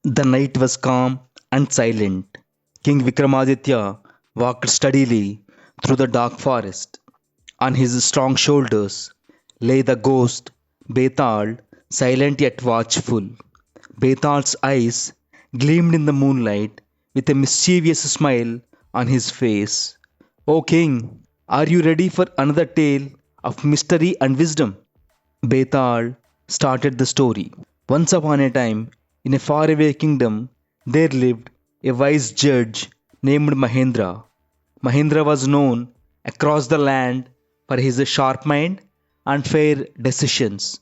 The night was calm and silent. King Vikramaditya walked steadily through the dark forest. On his strong shoulders lay the ghost Betal, silent yet watchful. Betal's eyes gleamed in the moonlight with a mischievous smile on his face. O king, are you ready for another tale of mystery and wisdom? Betal started the story. Once upon a time, in a faraway kingdom, there lived a wise judge named Mahendra. Mahendra was known across the land for his sharp mind and fair decisions.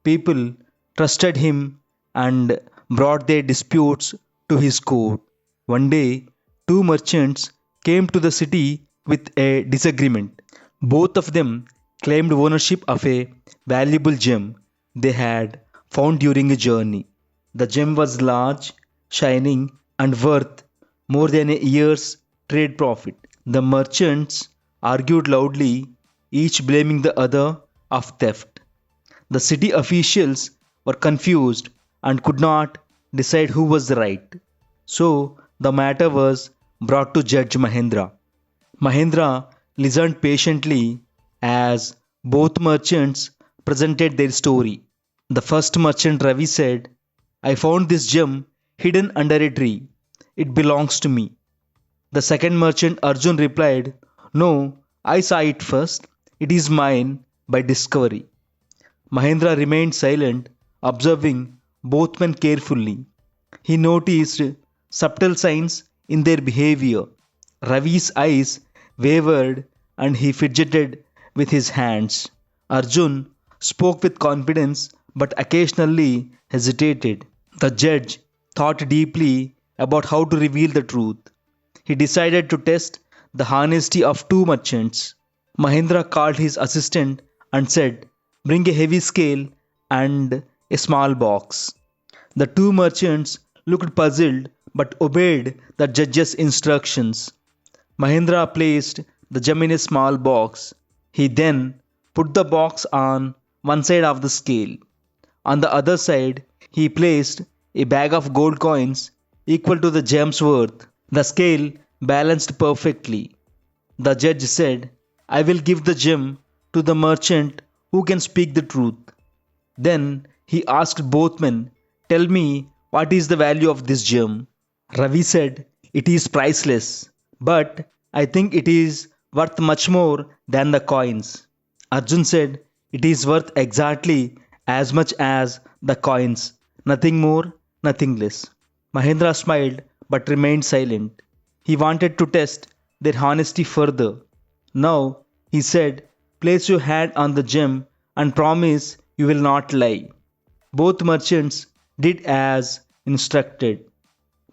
People trusted him and brought their disputes to his court. One day, two merchants came to the city with a disagreement. Both of them claimed ownership of a valuable gem they had found during a journey. The gem was large, shining, and worth more than a year's trade profit. The merchants argued loudly, each blaming the other of theft. The city officials were confused and could not decide who was right. So the matter was brought to Judge Mahendra. Mahendra listened patiently as both merchants presented their story. The first merchant Ravi said, I found this gem hidden under a tree. It belongs to me. The second merchant Arjun replied, No, I saw it first. It is mine by discovery. Mahendra remained silent, observing both men carefully. He noticed subtle signs in their behavior. Ravi's eyes wavered and he fidgeted with his hands. Arjun spoke with confidence but occasionally hesitated. The judge thought deeply about how to reveal the truth. He decided to test the honesty of two merchants. Mahendra called his assistant and said, Bring a heavy scale and a small box. The two merchants looked puzzled but obeyed the judge's instructions. Mahendra placed the gem in a small box. He then put the box on one side of the scale. On the other side, he placed a bag of gold coins equal to the gem's worth. The scale balanced perfectly. The judge said, I will give the gem to the merchant who can speak the truth. Then he asked both men, Tell me, what is the value of this gem? Ravi said, It is priceless, but I think it is worth much more than the coins. Arjun said, It is worth exactly as much as the coins, nothing more, nothing less. Mahendra smiled but remained silent. He wanted to test their honesty further. Now, he said, Place your hand on the gem and promise you will not lie. Both merchants did as instructed.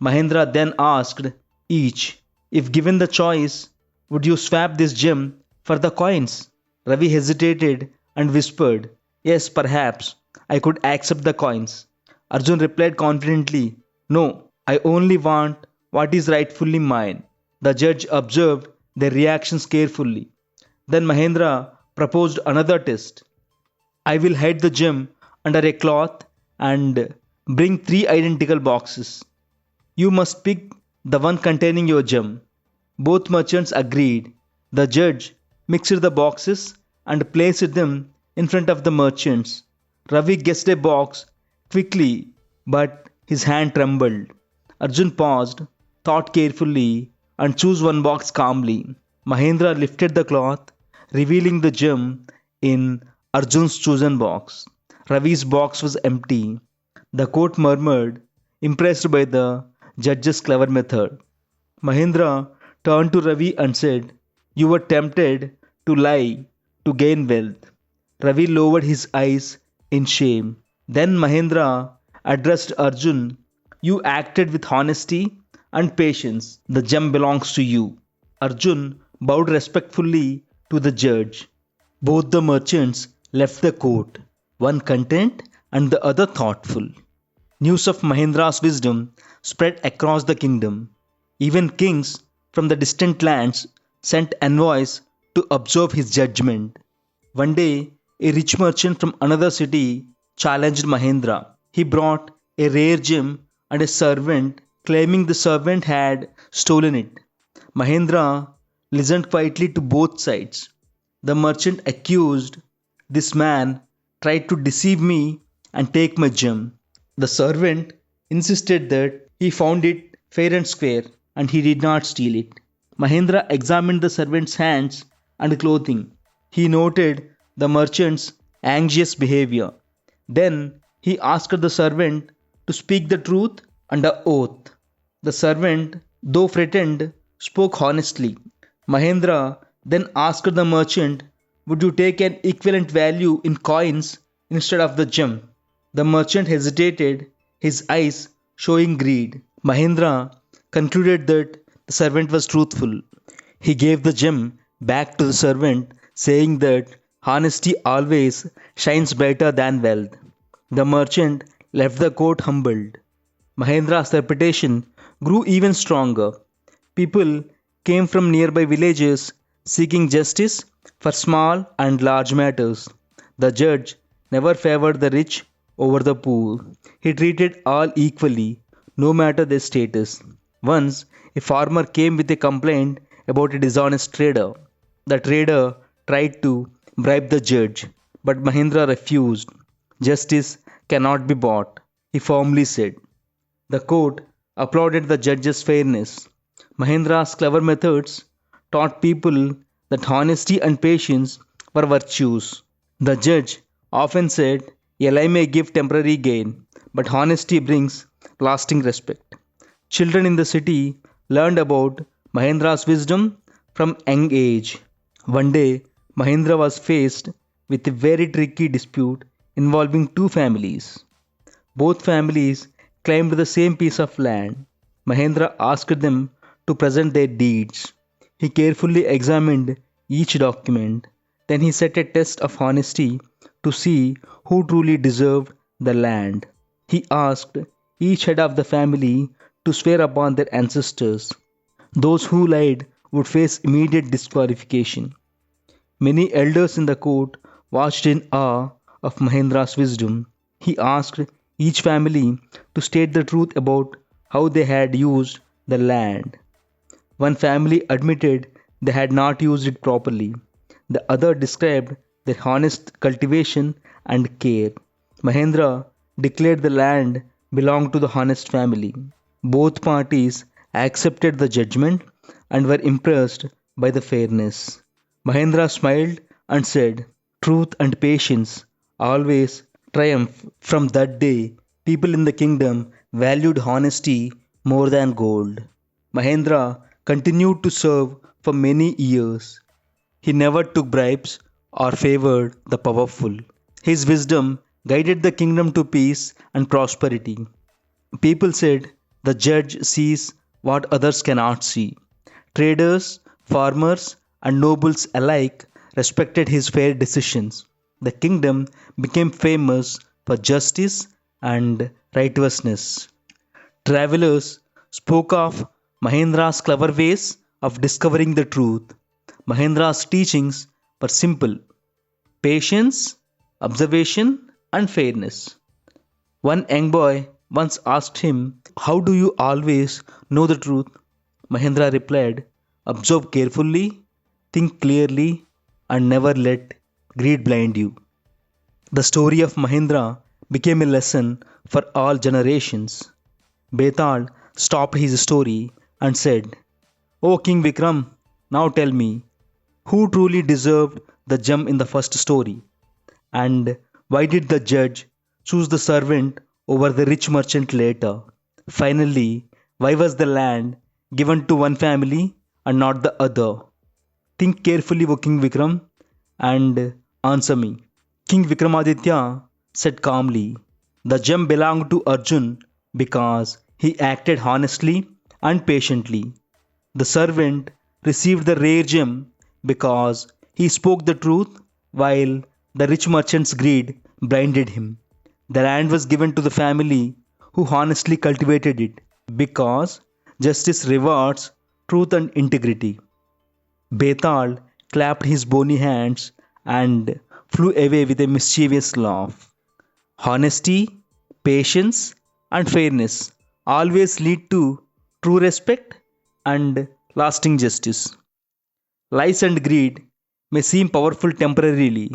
Mahendra then asked each, If given the choice, would you swap this gem for the coins? Ravi hesitated and whispered, Yes, perhaps. I could accept the coins. Arjun replied confidently, No, I only want what is rightfully mine. The judge observed their reactions carefully. Then Mahendra proposed another test. I will hide the gem under a cloth and bring three identical boxes. You must pick the one containing your gem. Both merchants agreed. The judge mixed the boxes and placed them in front of the merchants. Ravi guessed a box quickly, but his hand trembled. Arjun paused, thought carefully, and chose one box calmly. Mahendra lifted the cloth, revealing the gem in Arjun's chosen box. Ravi's box was empty. The court murmured, impressed by the judge's clever method. Mahendra turned to Ravi and said, You were tempted to lie to gain wealth. Ravi lowered his eyes in shame. Then Mahendra addressed Arjun, You acted with honesty and patience. The gem belongs to you. Arjun bowed respectfully to the judge. Both the merchants left the court, one content and the other thoughtful. News of Mahendra's wisdom spread across the kingdom. Even kings from the distant lands sent envoys to observe his judgment. One day, a rich merchant from another city challenged Mahendra. He brought a rare gem and a servant claiming the servant had stolen it. Mahendra listened quietly to both sides. The merchant accused, "This man tried to deceive me and take my gem." The servant insisted that he found it fair and square and he did not steal it. Mahendra examined the servant's hands and clothing. He noted the merchant's anxious behavior. Then he asked the servant to speak the truth under oath. The servant, though frightened, spoke honestly. Mahendra then asked the merchant, "Would you take an equivalent value in coins instead of the gem?" The merchant hesitated, his eyes showing greed. Mahendra concluded that the servant was truthful. He gave the gem back to the servant, saying that honesty always shines brighter than wealth. The merchant left the court humbled. Mahendra's reputation grew even stronger. People came from nearby villages seeking justice for small and large matters. The judge never favored the rich over the poor. He treated all equally, no matter their status. Once, a farmer came with a complaint about a dishonest trader. The trader tried to bribe the judge, but Mahendra refused. "Justice cannot be bought," he firmly said. The court applauded the judge's fairness. Mahendra's clever methods taught people that honesty and patience were virtues. The judge often said, "A lie may give temporary gain, but honesty brings lasting respect." Children in the city learned about Mahendra's wisdom from young age. One day, Mahendra was faced with a very tricky dispute involving two families. Both families claimed the same piece of land. Mahendra asked them to present their deeds. He carefully examined each document. Then he set a test of honesty to see who truly deserved the land. He asked each head of the family to swear upon their ancestors. Those who lied would face immediate disqualification. Many elders in the court watched in awe of Mahendra's wisdom. He asked each family to state the truth about how they had used the land. One family admitted they had not used it properly. The other described their honest cultivation and care. Mahendra declared the land belonged to the honest family. Both parties accepted the judgment and were impressed by the fairness. Mahendra smiled and said, "Truth and patience always triumph." From that day, people in the kingdom valued honesty more than gold. Mahendra continued to serve for many years. He never took bribes or favored the powerful. His wisdom guided the kingdom to peace and prosperity. People said, "The judge sees what others cannot see." Traders, farmers, and nobles alike respected his fair decisions. The kingdom became famous for justice and righteousness. Travelers spoke of Mahendra's clever ways of discovering the truth. Mahendra's teachings were simple: patience, observation, and fairness. One young boy once asked him, "How do you always know the truth?" Mahendra replied, "Observe carefully, think clearly, and never let greed blind you." The story of Mahendra became a lesson for all generations. Betal stopped his story and said, "O King Vikram, now tell me, who truly deserved the gem in the first story? And why did the judge choose the servant over the rich merchant later? Finally, why was the land given to one family and not the other? Think carefully, O King Vikram, and answer me." King Vikramaditya said calmly, "The gem belonged to Arjun because he acted honestly and patiently. The servant received the rare gem because he spoke the truth while the rich merchant's greed blinded him. The land was given to the family who honestly cultivated it because justice rewards truth and integrity." Betal clapped his bony hands and flew away with a mischievous laugh. Honesty, patience, and fairness always lead to true respect and lasting justice. Lies and greed may seem powerful temporarily,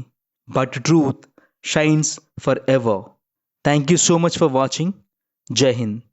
but truth shines forever. Thank you so much for watching. Jai Hind.